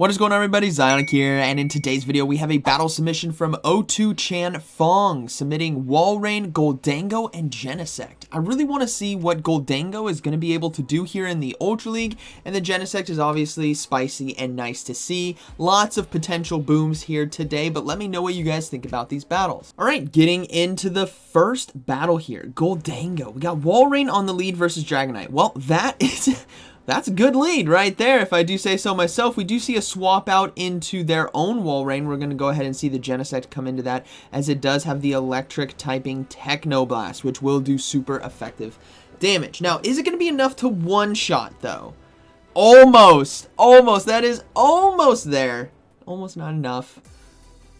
What is going on, everybody? Zionic here, and in today's video we have a battle submission from O2 Chan Fong submitting Walrein, Gholdengo, and Genesect. I really want to see what Gholdengo is going to be able to do here in the Ultra League, and the Genesect is obviously spicy and nice to see. Lots of potential booms here today, but let me know what you guys think about these battles. Alright, getting into the first battle here, Gholdengo. We got Walrein on the lead versus Dragonite. Well, that's a good lead right there, if I do say so myself. We do see a swap out into their own Walrein. We're going to go ahead and see the Genesect come into that, as it does have the electric typing Technoblast, which will do super effective damage. Now, is it going to be enough to one-shot, though? Almost. That is almost there. Almost not enough.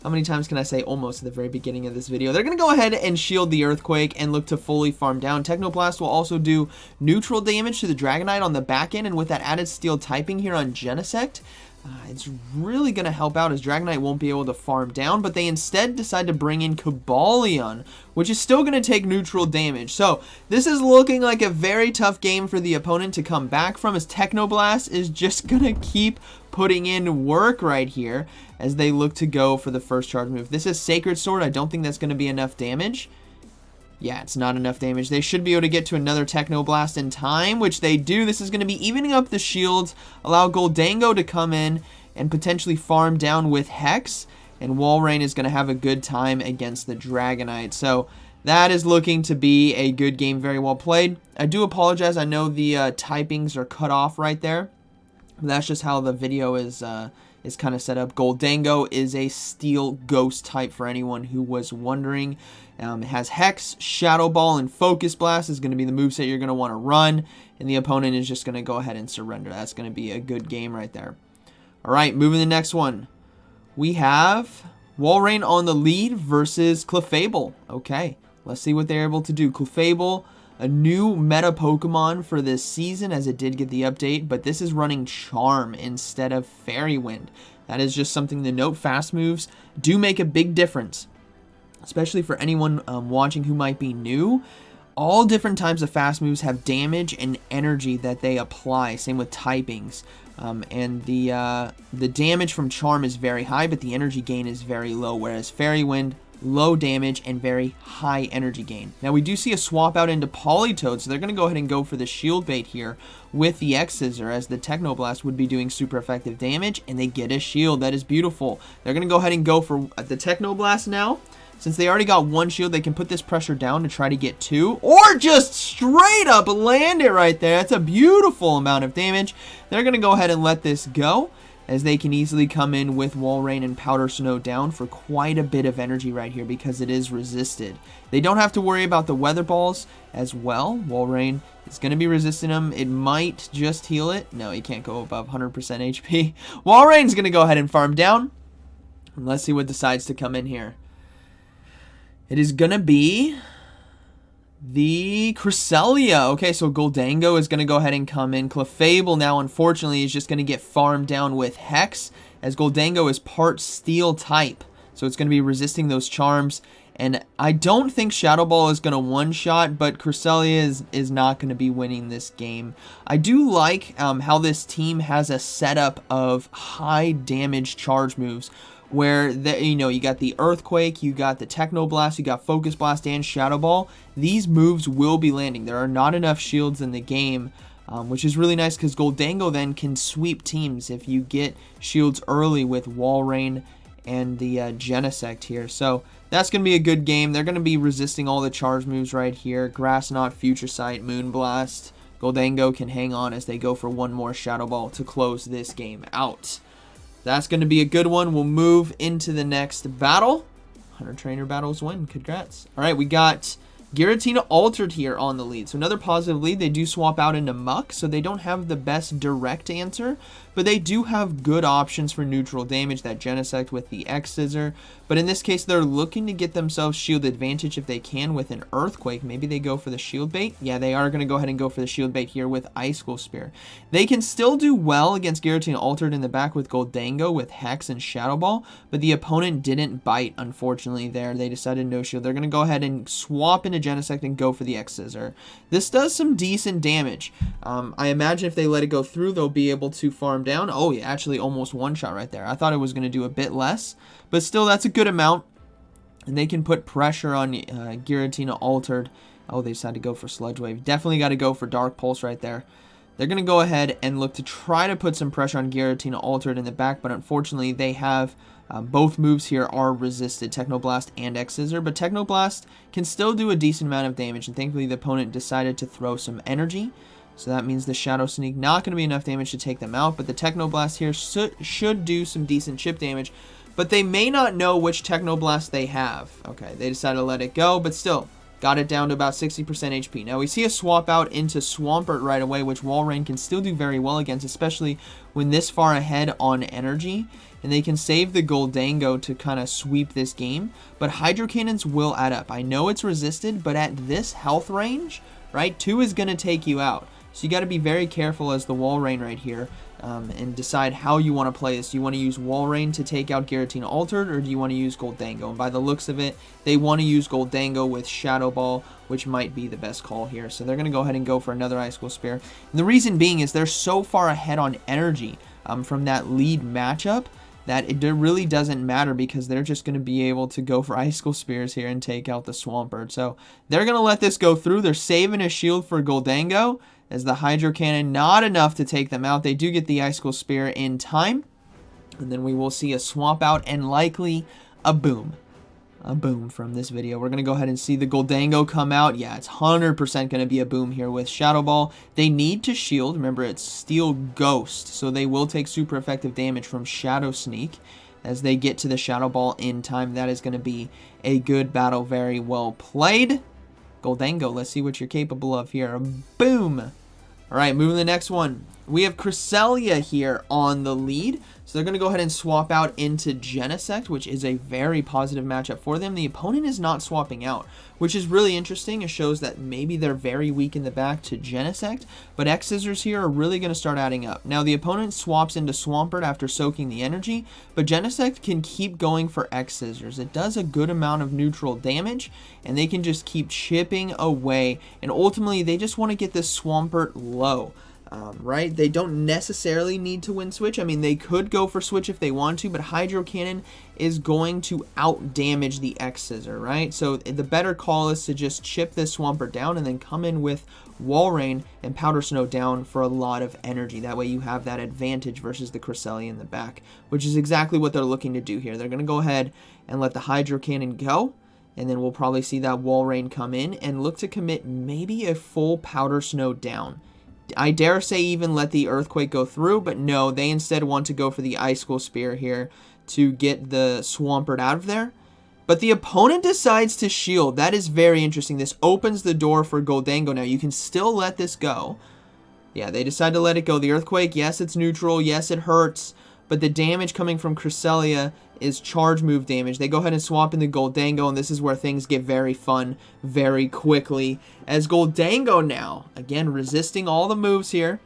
How many times can I say almost at the very beginning of this video? They're going to go ahead and shield the Earthquake and look to fully farm down. Technoblast will also do neutral damage to the Dragonite on the back end, and with that added steel typing here on Genesect, it's really going to help out, as Dragonite won't be able to farm down, but they instead decide to bring in Cobalion, which is still going to take neutral damage. So this is looking like a very tough game for the opponent to come back from, as Technoblast is just going to keep putting in work right here as they look to go for the first charge move. This is Sacred Sword. I don't think that's going to be enough damage. Yeah, it's not enough damage. They should be able to get to another Technoblast in time, which they do. This is going to be evening up the shields, allow Gholdengo to come in and potentially farm down with Hex, and Walrein is going to have a good time against the Dragonite. So that is looking to be a good game, very well played. I do apologize. I know the typings are cut off right there. That's just how the video is kind of set up. Gholdengo is a Steel Ghost type, for anyone who was wondering. It has Hex, Shadow Ball, and Focus Blast is going to be the moveset you're going to want to run, and the opponent is just going to go ahead and surrender. That's going to be a good game right there. Alright, moving to the next one. We have Walrein on the lead versus Clefable. Okay, let's see what they're able to do. Clefable, a new meta Pokemon for this season, as it did get the update, but this is running Charm instead of Fairy Wind. That is just something to note. Fast moves do make a big difference, especially for anyone watching who might be new. All different types of fast moves have damage and energy that they apply. Same with typings. And the damage from Charm is very high, but the energy gain is very low, whereas Fairy Wind, low damage and very high energy gain. Now we do see a swap out into Politoed, so they're going to go ahead and go for the shield bait here with the X-Scissor, as the Technoblast would be doing super effective damage, and they get a shield. That is beautiful. They're going to go ahead and go for the Technoblast now. Since they already got one shield, they can put this pressure down to try to get two, or just straight up land it right there. That's a beautiful amount of damage. They're going to go ahead and let this go, as they can easily come in with Walrein and Powder Snow down for quite a bit of energy right here, because it is resisted. They don't have to worry about the Weather Balls as well. Walrein is going to be resisting them. It might just heal it. No, he can't go above 100% HP. Walrein's going to go ahead and farm down. And let's see what decides to come in here. It is going to be the Cresselia. Okay, so Gholdengo is going to go ahead and come in. Clefable now, unfortunately, is just going to get farmed down with Hex, as Gholdengo is part Steel type. So it's going to be resisting those charms. And I don't think Shadow Ball is going to one-shot, but Cresselia is not going to be winning this game. I do like how this team has a setup of high damage charge moves, where you got the Earthquake, you got the Technoblast, you got Focus Blast and Shadow Ball. These moves will be landing. There are not enough shields in the game, which is really nice, because Gholdengo then can sweep teams if you get shields early with Walrein and the Genesect here. So that's going to be a good game. They're going to be resisting all the charge moves right here. Grass Knot, Future Sight, Moonblast. Gholdengo can hang on as they go for one more Shadow Ball to close this game out. That's going to be a good one. We'll move into the next battle. 100 trainer battles win. Congrats. All right, we got Giratina Altered here on the lead. So another positive lead. They do swap out into Muck, so they don't have the best direct answer, but they do have good options for neutral damage. That Genesect with the X-Scissor. But in this case, they're looking to get themselves shield advantage if they can with an Earthquake. Maybe they go for the shield bait. Yeah, they are going to go ahead and go for the shield bait here with Icicle Spear. They can still do well against Giratina Altered in the back with Gholdengo with Hex and Shadow Ball, but the opponent didn't bite, unfortunately, there. They decided no shield. They're going to go ahead and swap into Genesect and go for the X-Scissor. This does some decent damage. I imagine if they let it go through, they'll be able to farm down. Oh, yeah, actually almost one shot right there. I thought it was going to do a bit less, but still, that's a good amount. And they can put pressure on Giratina Altered. Oh, they decided to go for Sludge Wave. Definitely got to go for Dark Pulse right there. They're going to go ahead and look to try to put some pressure on Giratina Altered in the back, but unfortunately they have both moves here are resisted, Technoblast and X-Scissor, but Technoblast can still do a decent amount of damage, and thankfully the opponent decided to throw some energy. So that means the Shadow Sneak not going to be enough damage to take them out, but the Technoblast here should do some decent chip damage, but they may not know which Technoblast they have. Okay, they decided to let it go, but still, got it down to about 60% HP. Now we see a swap out into Swampert right away, which Walrein can still do very well against, especially when this far ahead on energy. And they can save the Goldango to kind of sweep this game. But Hydro Cannons will add up. I know it's resisted, but at this health range, right, 2 is going to take you out. So you got to be very careful as the Walrein right here and decide how you want to play this. Do you want to use Walrein to take out Giratina Altered, or do you want to use Goldango? And by the looks of it, they want to use Goldango with Shadow Ball, which might be the best call here. So they're going to go ahead and go for another Icicle Spear. And the reason being is they're so far ahead on energy from that lead matchup that it really doesn't matter, because they're just going to be able to go for Icicle Spears here and take out the Swampert. So they're going to let this go through. They're saving a shield for Goldango, as the Hydro Cannon not enough to take them out. They do get the Icicle Spear in time, and then we will see a swap out and likely a boom. A boom from this video. We're going to go ahead and see the Goldango come out. Yeah, it's 100% going to be a boom here with Shadow Ball. They need to shield. Remember, it's Steel Ghost, so they will take super effective damage from Shadow Sneak as they get to the Shadow Ball in time. That is going to be a good battle. Very well played. Goldango, let's see what you're capable of here. Boom! Alright, moving to the next one. We have Cresselia here on the lead. So they're going to go ahead and swap out into Genesect, which is a very positive matchup for them. The opponent is not swapping out, which is really interesting. It shows that maybe they're very weak in the back to Genesect, but X-Scissors here are really going to start adding up. Now, the opponent swaps into Swampert after soaking the energy, but Genesect can keep going for X-Scissors. It does a good amount of neutral damage, and they can just keep chipping away, and ultimately, they just want to get this Swampert low. Right? They don't necessarily need to win Switch. I mean, they could go for Switch if they want to, but Hydro Cannon is going to out-damage the X-Scissor, right? So the better call is to just chip this Swampert down and then come in with Walrein and Powder Snow down for a lot of energy. That way you have that advantage versus the Cresselia in the back, which is exactly what they're looking to do here. They're going to go ahead and let the Hydro Cannon go, and then we'll probably see that Walrein come in and look to commit maybe a full Powder Snow down. I dare say even let the Earthquake go through, but no, they instead want to go for the Icicle Spear here to get the Swampert out of there. But the opponent decides to shield. That is very interesting. This opens the door for Goldango now. You can still let this go. Yeah, they decide to let it go. The Earthquake, yes, it's neutral. Yes, it hurts. But the damage coming from Cresselia is charge move damage. They go ahead and swap in the Goldango, and this is where things get very fun very quickly. As Goldango now, again, resisting all the moves here.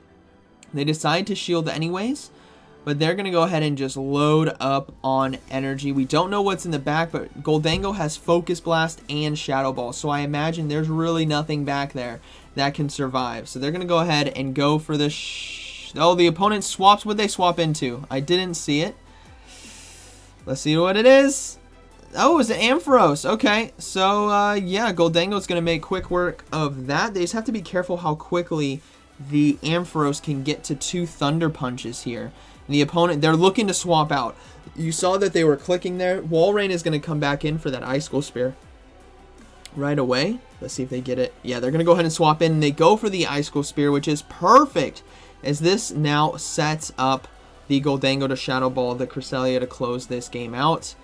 They decide to shield anyways, but they're going to go ahead and just load up on energy. We don't know what's in the back, but Goldango has Focus Blast and Shadow Ball, so I imagine there's really nothing back there that can survive. So they're going to go ahead and go for the oh, the opponent swaps. What they swap into? I didn't see it. Let's see what it is. Oh, it's an Ampharos. Okay, so yeah, Goldango's going to make quick work of that. They just have to be careful how quickly the Ampharos can get to 2 Thunder Punches here. And the opponent, they're looking to swap out. You saw that they were clicking there. Walrein is going to come back in for that Icicle Spear right away. Let's see if they get it. Yeah, they're going to go ahead and swap in. And they go for the Icicle Spear, which is perfect, as this now sets up the Goldango to Shadow Ball the Cresselia to close this game out.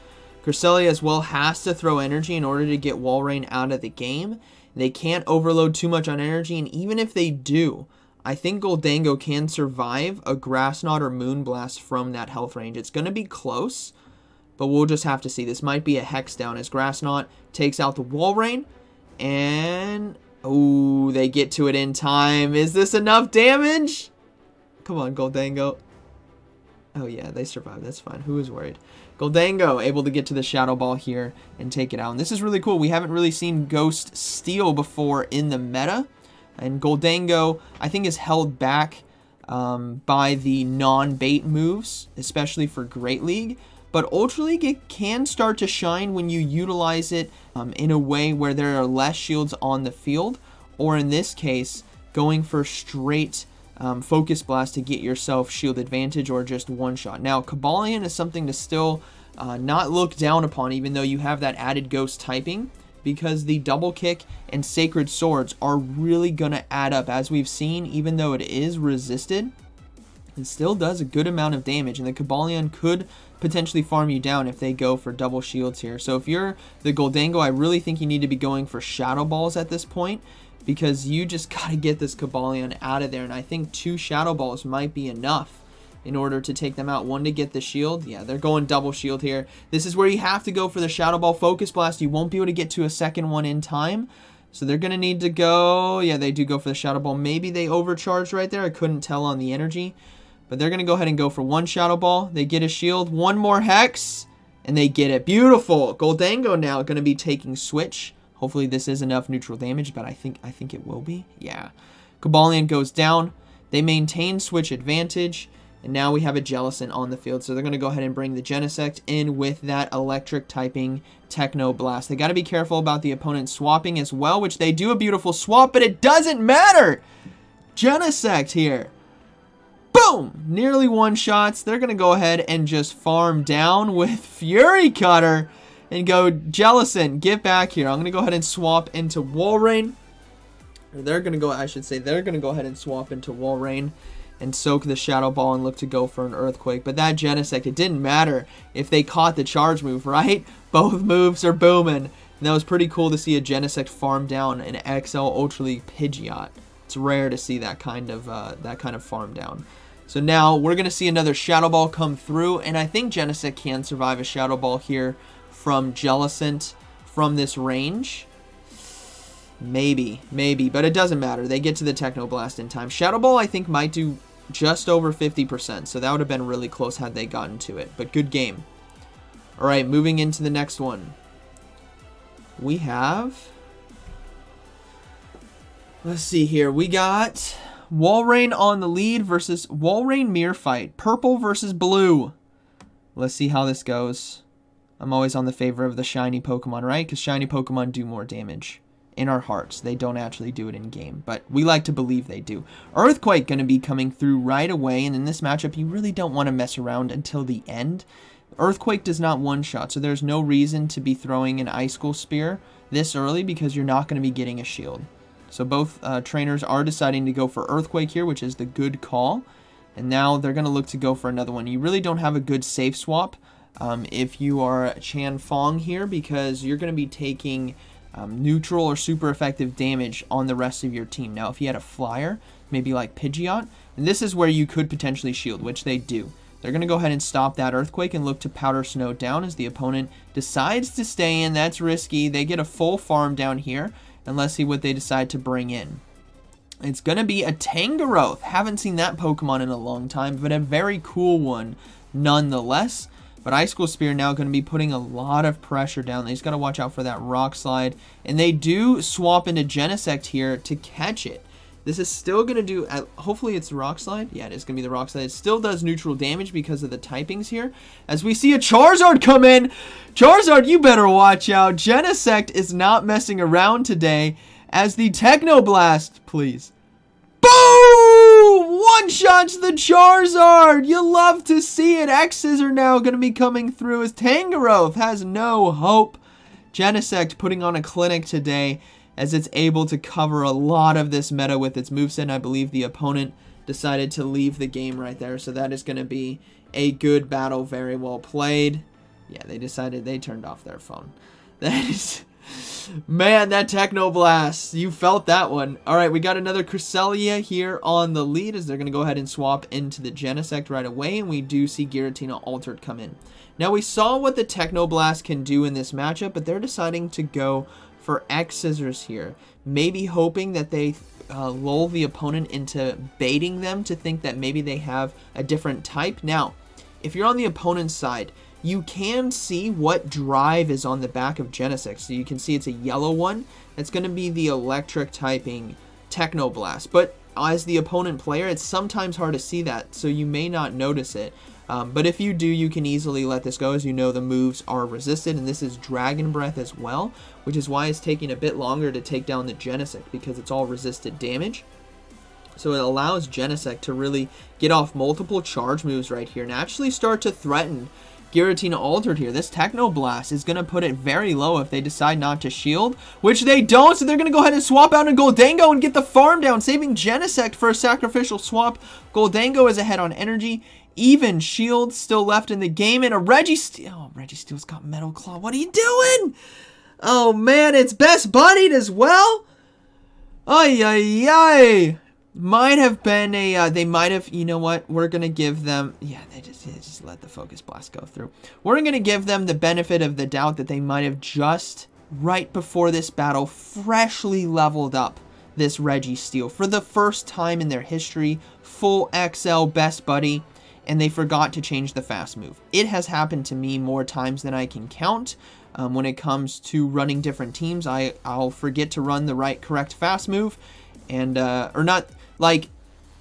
Cresselia as well has to throw energy in order to get Walrein out of the game. They can't overload too much on energy, and even if they do, I think Goldango can survive a Grass Knot or Moonblast from that health range. It's going to be close, but we'll just have to see. This might be a Hex down as Grass Knot takes out the Walrein, and oh, they get to it in time. Is this enough damage? Come on, Goldango. Oh yeah, they survived. That's fine. Who is worried? Goldango able to get to the Shadow Ball here and take it out. And this is really cool. We haven't really seen Ghost Steel before in the meta. And Goldango, I think, is held back by the non-bait moves, especially for Great League. But Ultra League, it can start to shine when you utilize it in a way where there are less shields on the field, or in this case, going for straight Focus Blast to get yourself shield advantage or just one shot. Now, Cobalion is something to still not look down upon, even though you have that added ghost typing, because the double kick and sacred swords are really going to add up. As we've seen, even though it is resisted, it still does a good amount of damage, and the Cobalion could potentially farm you down if they go for double shields here. So if you're the Gholdengo, I really think you need to be going for Shadow Balls at this point, because you just got to get this Cobalion out of there, and I think 2 Shadow Balls might be enough in order to take them out. 1 to get the shield. Yeah, they're going double shield here. This is where you have to go for the Shadow Ball Focus Blast. You won't be able to get to a second one in time, so they're going to need to go... Yeah, they do go for the Shadow Ball. Maybe they overcharged right there. I couldn't tell on the energy, but they're going to go ahead and go for 1 Shadow Ball. They get a shield. 1 more Hex, and they get it. Beautiful. Gholdengo now going to be taking Switch. Hopefully this is enough neutral damage, but I think it will be. Yeah. Cobalion goes down. They maintain Switch advantage. And now we have a Jellicent on the field, so they're going to go ahead and bring the Genesect in with that electric typing Techno Blast. They got to be careful about the opponent swapping as well, which they do a beautiful swap, but it doesn't matter. Genesect here. Boom! Nearly one-shots. They're going to go ahead and just farm down with Fury Cutter and go, Jellicent, get back here. I'm going to go ahead and swap into Walrein. Or they're going to go, I should say, they're going to go ahead and swap into Walrein and soak the Shadow Ball and look to go for an Earthquake. But that Genesect, it didn't matter if they caught the charge move, right? Both moves are booming. And that was pretty cool to see a Genesect farm down an XL Ultra League Pidgeot. It's rare to see that kind of farm down. So now we're going to see another Shadow Ball come through, and I think Genesect can survive a Shadow Ball here from Jellicent from this range. Maybe, but it doesn't matter. They get to the Techno Blast in time. Shadow Ball, I think, might do just over 50%, so that would have been really close had they gotten to it, but good game. All right, moving into the next one. We have... Let's see here. We got Walrein on the lead versus Walrein Mirror Fight. Purple versus blue. Let's see how this goes. I'm always on the favor of the shiny Pokemon, right? Because shiny Pokemon do more damage. In our hearts. They don't actually do it in game, but we like to believe they do. Earthquake going to be coming through right away, and in this matchup, you really don't want to mess around until the end. Earthquake does not one-shot, so there's no reason to be throwing an Icicle Spear this early because you're not going to be getting a shield. So both trainers are deciding to go for Earthquake here, which is the good call, and now they're going to look to go for another one. You really don't have a good safe swap if you are Chan Fong here, because you're going to be taking neutral or super effective damage on the rest of your team. Now, if you had a flyer, maybe like Pidgeot, and this is where you could potentially shield, which they do. They're going to go ahead and stop that Earthquake and look to Powder Snow down as the opponent decides to stay in. That's risky. They get a full farm down here, and let's see what they decide to bring in. It's going to be a Tangrowth. Haven't seen that Pokemon in a long time, but a very cool one nonetheless. But Icicle Spear now going to be putting a lot of pressure down. They just got to watch out for that Rock Slide. And they do swap into Genesect here to catch it. This is still going to do, hopefully it's Rock Slide. Yeah, it is going to be the Rock Slide. It still does neutral damage because of the typings here. As we see a Charizard come in. Charizard, you better watch out. Genesect is not messing around today. As the Techno Blast, please. Boom! One-shots the Charizard! You love to see it. X's are now going to be coming through as Tangrowth has no hope. Genesect putting on a clinic today as it's able to cover a lot of this meta with its moveset. I believe the opponent decided to leave the game right there, so that is going to be a good battle. Very well played. Yeah, they decided they turned off their phone. That is... Man, that Techno Blast. You felt that one. Alright, we got another Cresselia here on the lead as they're going to go ahead and swap into the Genesect right away, and we do see Giratina Altered come in. Now, we saw what the Techno Blast can do in this matchup, but they're deciding to go for X-Scissors here. Maybe hoping that they lull the opponent into baiting them to think that maybe they have a different type. Now, if you're on the opponent's side, you can see what drive is on the back of Genesect. So you can see it's a yellow one. It's going to be the electric typing Techno Blast. But as the opponent player, it's sometimes hard to see that, so you may not notice it. But if you do, you can easily let this go. As you know, the moves are resisted, and this is Dragon Breath as well, which is why it's taking a bit longer to take down the Genesect, because it's all resisted damage. So it allows Genesect to really get off multiple charge moves right here and actually start to threaten Giratina Altered here. This Techno Blast is going to put it very low if they decide not to shield, which they don't, so they're going to go ahead and swap out a Gholdengo and get the farm down, saving Genesect for a sacrificial swap. Gholdengo is ahead on energy. Even shield still left in the game, and a Registeel. Oh, Registeel's got Metal Claw. What are you doing? Oh, man, it's best buddied as well? Ay, ay, ay. Might have been a, they might have, you know what, we're going to give them, yeah, they just let the Focus Blast go through. We're going to give them the benefit of the doubt that they might have just, right before this battle, freshly leveled up this Registeel for the first time in their history, full XL best buddy, and they forgot to change the fast move. It has happened to me more times than I can count. When it comes to running different teams, I'll forget to run the correct fast move, and, or not, like,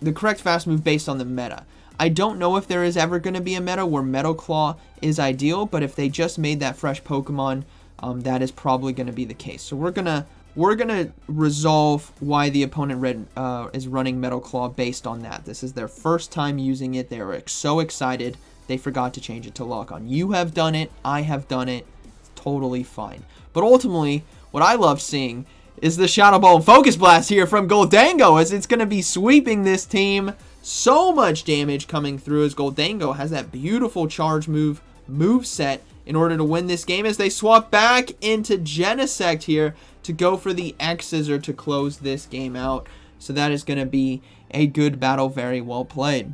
the correct fast move based on the meta. I don't know if there is ever going to be a meta where Metal Claw is ideal, but if they just made that fresh Pokemon, that is probably going to be the case. So we're gonna resolve why the opponent is running Metal Claw based on that. This is their first time using it. They were so excited they forgot to change it to Lock On. You have done it. I have done it. It's totally fine. But ultimately, what I love seeing is the Shadow Ball and Focus Blast here from Gholdengo, as it's going to be sweeping this team. So much damage coming through as Gholdengo has that beautiful charge move set in order to win this game, as they swap back into Genesect here to go for the X-Scissor to close this game out. So that is going to be a good battle, very well played.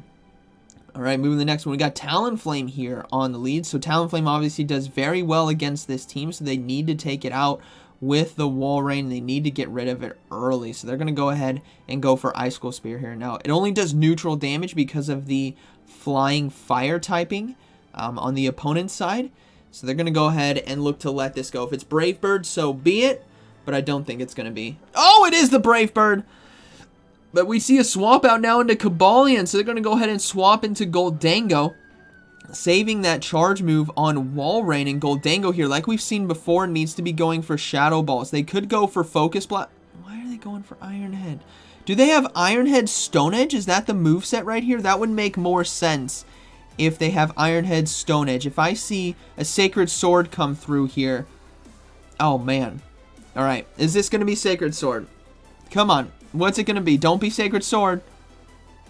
Alright, moving to the next one, we got Talonflame here on the lead. So Talonflame obviously does very well against this team, so they need to take it out with the Walrein. They need to get rid of it early, so they're going to go ahead and go for Icicle Spear here. Now, it only does neutral damage because of the Flying Fire typing on the opponent's side, so they're going to go ahead and look to let this go. If it's Brave Bird, so be it, but I don't think it's going to be. Oh, it is the Brave Bird! But we see a swap out now into Cobalion, so they're going to go ahead and swap into Gholdengo, saving that charge move on Walrein. And Gholdengo here, like we've seen before, needs to be going for Shadow Balls. They could go for Focus Blast. Why are they going for Iron Head? Do they have Iron Head Stone Edge? Is that the moveset right here? That would make more sense if they have Iron Head Stone Edge. If I see a Sacred Sword come through here. Oh, man. Alright, is this going to be Sacred Sword? Come on. What's it going to be? Don't be Sacred Sword.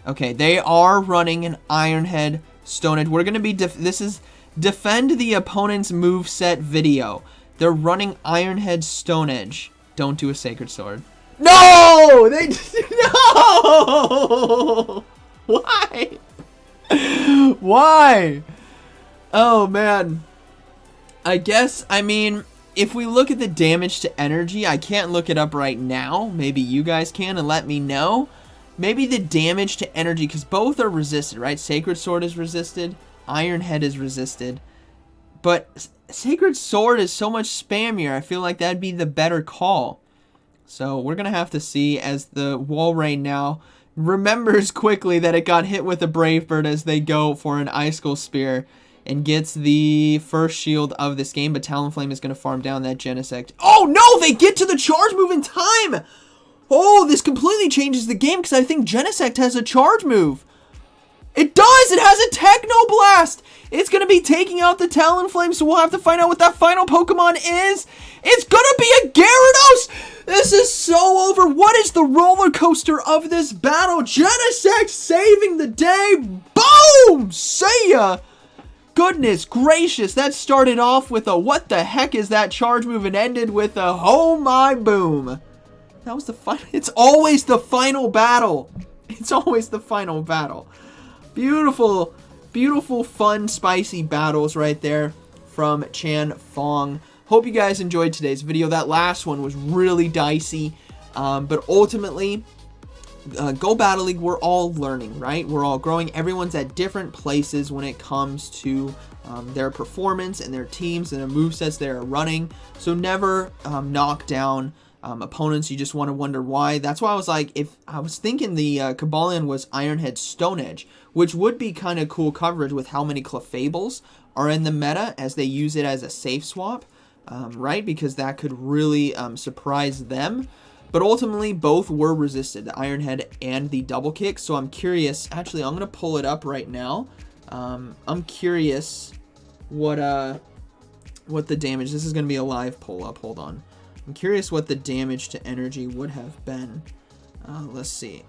Okay, they are running an Iron Head Stone Edge. We're going to be, this is defend the opponent's moveset video. They're running Iron Head Stone Edge. Don't do a Sacred Sword. No! They, no! Why? Why? Oh, man. I guess, I mean, if we look at the damage to energy, I can't look it up right now. Maybe you guys can and let me know. Maybe the damage to energy, because both are resisted, right? Sacred Sword is resisted. Iron Head is resisted. But Sacred Sword is so much spammier. I feel like that'd be the better call. So we're going to have to see, as the Walrein now remembers quickly that it got hit with a Brave Bird as they go for an Icicle Spear and gets the first shield of this game. But Talonflame is going to farm down that Genesect. Oh no, they get to the charge move in time! Oh, this completely changes the game because I think Genesect has a charge move. It does! It has a Techno Blast! It's going to be taking out the Talonflame, so we'll have to find out what that final Pokemon is. It's going to be a Gyarados! This is so over. What is the roller coaster of this battle? Genesect saving the day. Boom! See ya! Goodness gracious, that started off with a what the heck is that charge move and ended with a oh my boom. That was the final. It's always the final battle. It's always the final battle. Beautiful, beautiful, fun, spicy battles right there from Chan Fong. Hope you guys enjoyed today's video. That last one was really dicey, but ultimately, Go Battle League, we're all learning, right? We're all growing. Everyone's at different places when it comes to their performance and their teams and the movesets they're running. So never knock down Opponents, you just want to wonder why. That's why I was like, if I was thinking the Cobalion was Ironhead Stone Edge, which would be kind of cool coverage with how many Clefables are in the meta as they use it as a safe swap, right? Because that could really surprise them. But ultimately, both were resisted, the Ironhead and the Double Kick. So I'm curious. Actually, I'm going to pull it up right now. I'm curious what the damage. This is going to be a live pull up. Hold on. I'm curious what the damage to energy would have been. Let's see.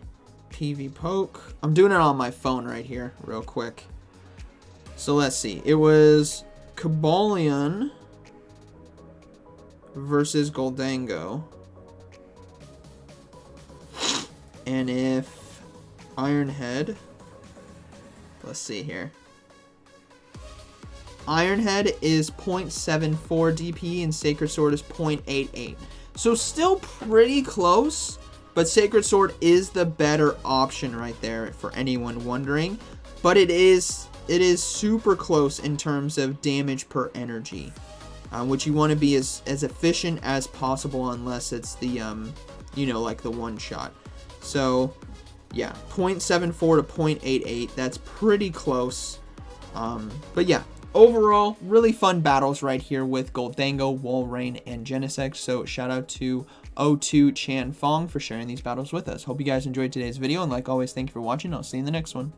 PV poke. I'm doing it on my phone right here, real quick. So let's see. It was Cobalion versus Gholdengo. And if Ironhead, let's see here. Ironhead is 0.74 DP and Sacred Sword is 0.88. So still pretty close, but Sacred Sword is the better option right there for anyone wondering. But it is super close in terms of damage per energy, which you want to be as efficient as possible unless it's the, you know, like the one shot. So yeah, 0.74 to 0.88, that's pretty close. But yeah. Overall, really fun battles right here with Gholdengo, Walrein, and Genesect. So shout out to O2 Chan Fong for sharing these battles with us. Hope you guys enjoyed today's video, and like always, thank you for watching. I'll see you in the next one.